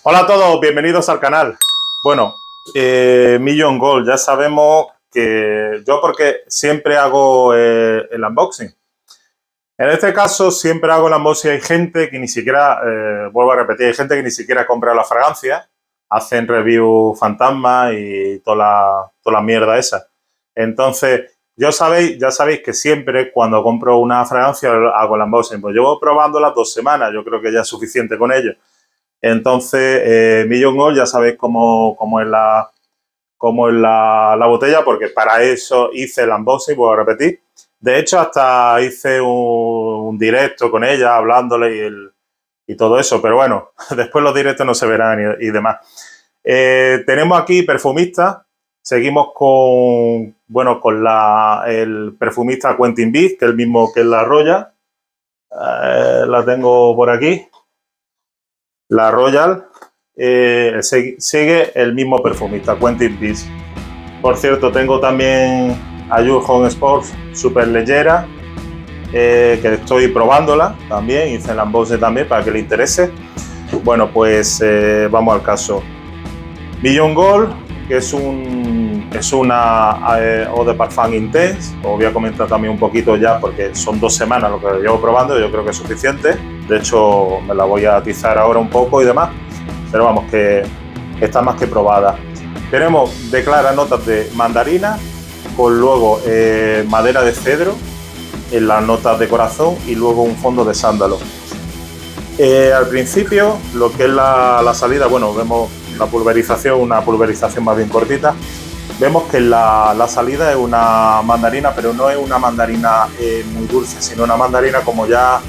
Hola a todos, bienvenidos al canal. Bueno, Million Gold, ya sabemos que yo porque siempre hago el unboxing. En este caso siempre hago el unboxing, hay gente que ni siquiera, vuelvo a repetir, hay gente que ni siquiera compra la fragancia, hacen review fantasma y toda la mierda esa. Entonces, ya sabéis que siempre cuando compro una fragancia hago el unboxing. Pues llevo probándola 2 semanas, yo creo que ya es suficiente con ello. Entonces, Million Gold ya sabéis cómo es la botella, porque para eso hice el unboxing, vuelvo a repetir. De hecho, hasta hice un directo con ella, hablándole y todo eso. Pero bueno, después los directos no se verán y demás. Tenemos aquí perfumista. Seguimos con el perfumista Quentin Beat, que es el mismo que la Royal. La tengo por aquí. La Royal sigue el mismo perfumista, Quentin Beat. Por cierto, tengo también a Your Home Sports Super Leyera, que estoy probándola también, hice el unboxing también para que le interese. Bueno, pues vamos al caso. Million Gold, que es una eau de parfum intense. Os voy a comentar también un poquito ya, porque son 2 semanas lo que llevo probando, yo creo que es suficiente. De hecho, me la voy a atizar ahora un poco y demás, pero vamos, que está más que probada. Tenemos de claras notas de mandarina, con luego madera de cedro en las notas de corazón y luego un fondo de sándalo. Al principio, lo que es la salida, bueno, vemos la pulverización, una pulverización más bien cortita. Vemos que la salida es una mandarina, pero no es una mandarina muy dulce, sino una mandarina como ya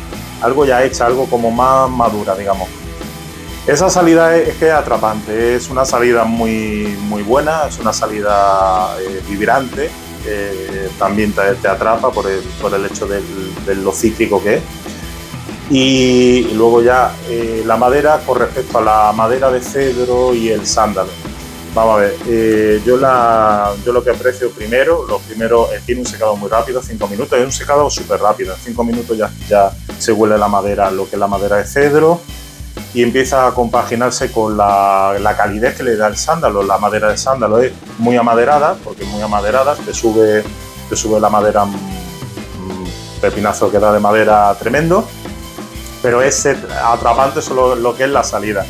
algo ya hecha, algo como más madura, digamos. Esa salida es que es atrapante, es una salida muy buena, es una salida vibrante, también te atrapa por el hecho de lo cítrico que es. Y luego ya la madera con respecto a la madera de cedro y el sándalo. Vamos a ver, yo lo que aprecio primero, tiene un secado muy rápido, 5 minutos, es un secado súper rápido, en 5 minutos ya se huele la madera, lo que es la madera de cedro, y empieza a compaginarse con la calidez que le da el sándalo. La madera de sándalo es muy amaderada, porque muy amaderada te sube la madera, pepinazo que da de madera tremendo, pero es atrapante solo lo que es la salida.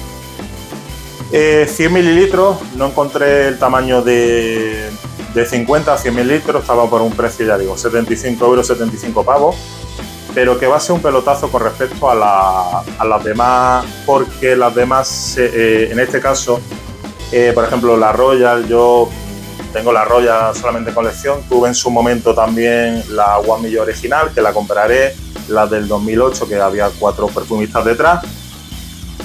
100 mililitros, no encontré el tamaño de 50 a 100 mililitros, estaba por un precio, ya digo, 75 euros, 75 pavos, pero que va a ser un pelotazo con respecto a las demás, porque las demás, en este caso, por ejemplo, la Royal, yo tengo la Royal solamente en colección, tuve en su momento también la One Million original, que la compraré, la del 2008, que había 4 perfumistas detrás,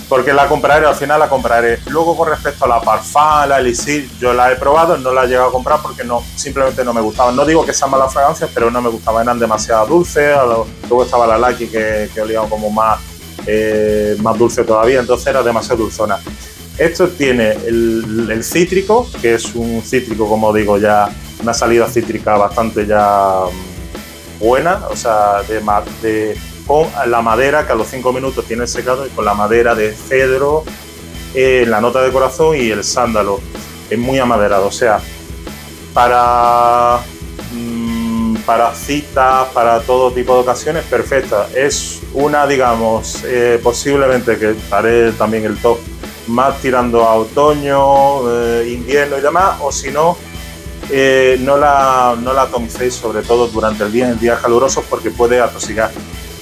porque la compraré, al final la compraré. Luego, con respecto a la Parfum, la Elixir, yo la he probado, no la he llegado a comprar porque simplemente no me gustaban. No digo que sean malas fragancias, pero no me gustaban, eran demasiado dulces. Luego estaba la Lucky que olía como más dulce todavía, entonces era demasiado dulzona. Esto tiene el cítrico, que es un cítrico, como digo, ya una salida cítrica bastante ya buena, o sea, con la madera que a los 5 minutos tiene el secado, y con la madera de cedro, la nota de corazón y el sándalo. Es muy amaderado, o sea, para citas, para todo tipo de ocasiones, perfecta. Es una, digamos, posiblemente, que haré también el top, más tirando a otoño, invierno y demás, o si no, no la atomicéis, sobre todo durante el día, en días calurosos, porque puede atosigar.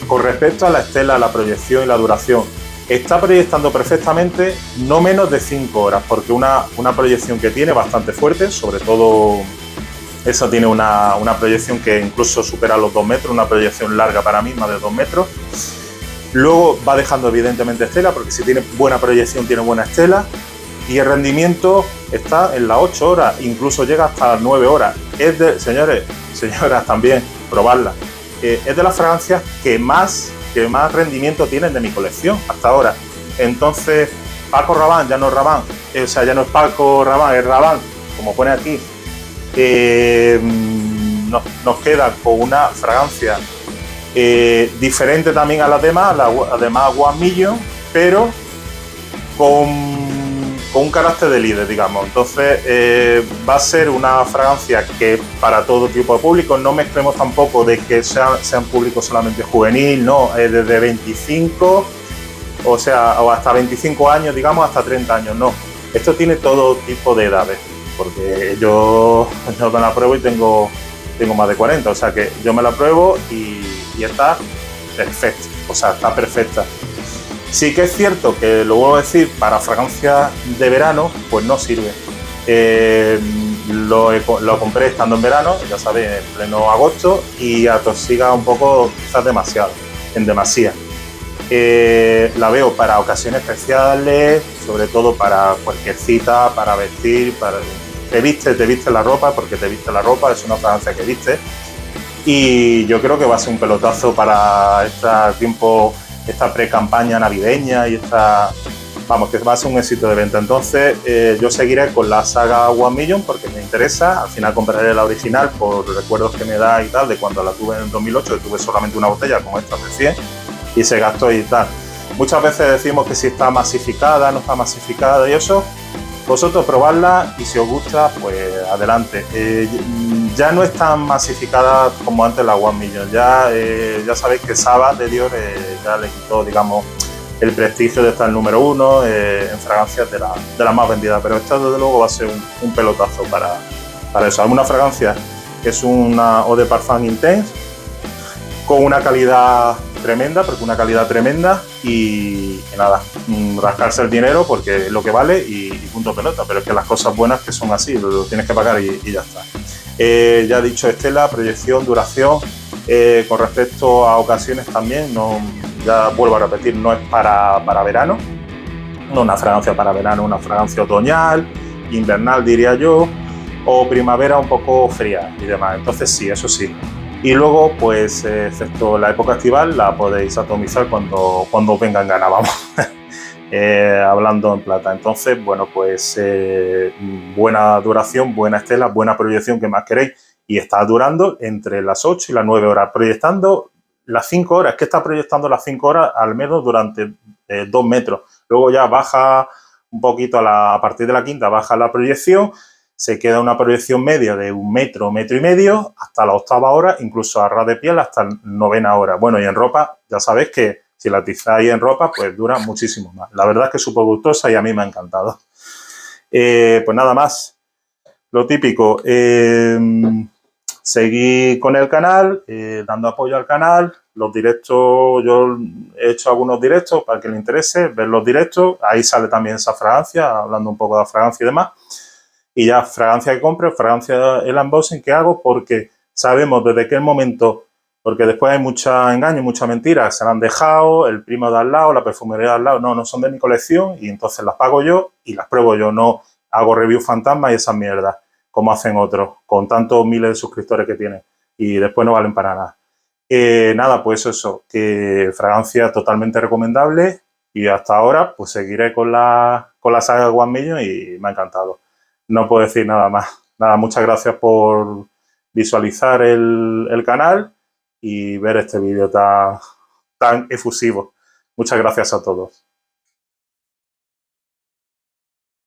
Con respecto a la estela, la proyección y la duración, está proyectando perfectamente no menos de 5 horas, porque una proyección que tiene bastante fuerte, sobre todo esa tiene una proyección que incluso supera los 2 metros, una proyección larga para mí, más de 2 metros. Luego va dejando evidentemente estela, porque si tiene buena proyección tiene buena estela, y el rendimiento está en las 8 horas, incluso llega hasta las 9 horas. Es de, señores, señoras, también, probarla. Es de las fragancias que más rendimiento tienen de mi colección hasta ahora. Entonces, Paco Rabanne, ya no es Rabanne, o sea, ya no es Paco Rabanne, es Rabanne, como pone aquí. Nos queda con una fragancia diferente también a las demás One Million, pero con un carácter de líder, digamos. Entonces va a ser una fragancia que para todo tipo de público, no mezclemos tampoco de que sean público solamente juvenil, no, desde 25, o hasta 25 años, digamos, hasta 30 años, no. Esto tiene todo tipo de edades, porque yo me la pruebo y tengo más de 40, o sea que yo me la pruebo y está perfecta, o sea, está perfecta. Sí que es cierto que, lo vuelvo a decir, para fragancias de verano, pues no sirve. Lo compré estando en verano, ya sabéis, en pleno agosto, y atosiga un poco, quizás demasiado, en demasía. La veo para ocasiones especiales, sobre todo para cualquier cita, para vestir, te viste la ropa, porque te viste la ropa, es una fragancia que viste. Y yo creo que va a ser un pelotazo para esta pre-campaña navideña y vamos, que va a ser un éxito de venta. Entonces yo seguiré con la saga One Million porque me interesa. Al final compraré la original por recuerdos que me da y tal, de cuando la tuve en 2008, que tuve solamente una botella como esta de 100 y se gastó y tal. Muchas veces decimos que si está masificada, no está masificada y eso. Vosotros probadla y si os gusta, pues adelante. Ya no es tan masificada como antes la One Million. Ya sabéis que Savage de Dior ya le quitó, digamos, el prestigio de estar el número 1 en fragancias de la más vendida. Pero esta, desde luego, va a ser un pelotazo para eso. Alguna fragancia que es una Eau de Parfum Intense con una calidad tremenda, y nada, rascarse el dinero porque es lo que vale y punto pelota, pero es que las cosas buenas que son así, lo tienes que pagar y ya está. Ya he dicho estela, proyección, duración, con respecto a ocasiones también, ya vuelvo a repetir, no es para verano, no una fragancia para verano, una fragancia otoñal, invernal diría yo, o primavera un poco fría y demás, entonces sí, eso sí. Y luego, pues, excepto la época estival, la podéis atomizar cuando venga en gana, vamos, hablando en plata. Entonces, bueno, pues, buena duración, buena estela, buena proyección, ¿qué más queréis? Y está durando entre las 8 y las 9 horas, proyectando las 5 horas, es que está proyectando las 5 horas al menos durante 2 metros. Luego ya baja un poquito, a partir de la quinta baja la proyección, se queda una proyección media de 1 metro, 1,5 metros, hasta la 8ª hora, incluso a ras de piel hasta la 9ª hora. Bueno, y en ropa, ya sabéis que si la atizáis en ropa, pues dura muchísimo más. La verdad es que es súper gustosa y a mí me ha encantado. Pues nada más, lo típico, seguid con el canal, dando apoyo al canal. Los directos, yo he hecho algunos directos para que le interese, ver los directos. Ahí sale también esa fragancia, hablando un poco de fragancia y demás. Y ya, fragancia que compre, fragancia el unboxing que hago, porque sabemos desde qué momento, porque después hay mucha engaño, mucha mentira, se la han dejado, el primo de al lado, la perfumería de al lado, no son de mi colección y entonces las pago yo y las pruebo yo, no hago review fantasma y esas mierdas, como hacen otros, con tantos miles de suscriptores que tienen y después no valen para nada. Nada, pues eso, que fragancia totalmente recomendable y hasta ahora pues seguiré con la saga One Million y me ha encantado. No puedo decir nada más. Nada, muchas gracias por visualizar el canal y ver este vídeo tan efusivo. Muchas gracias a todos.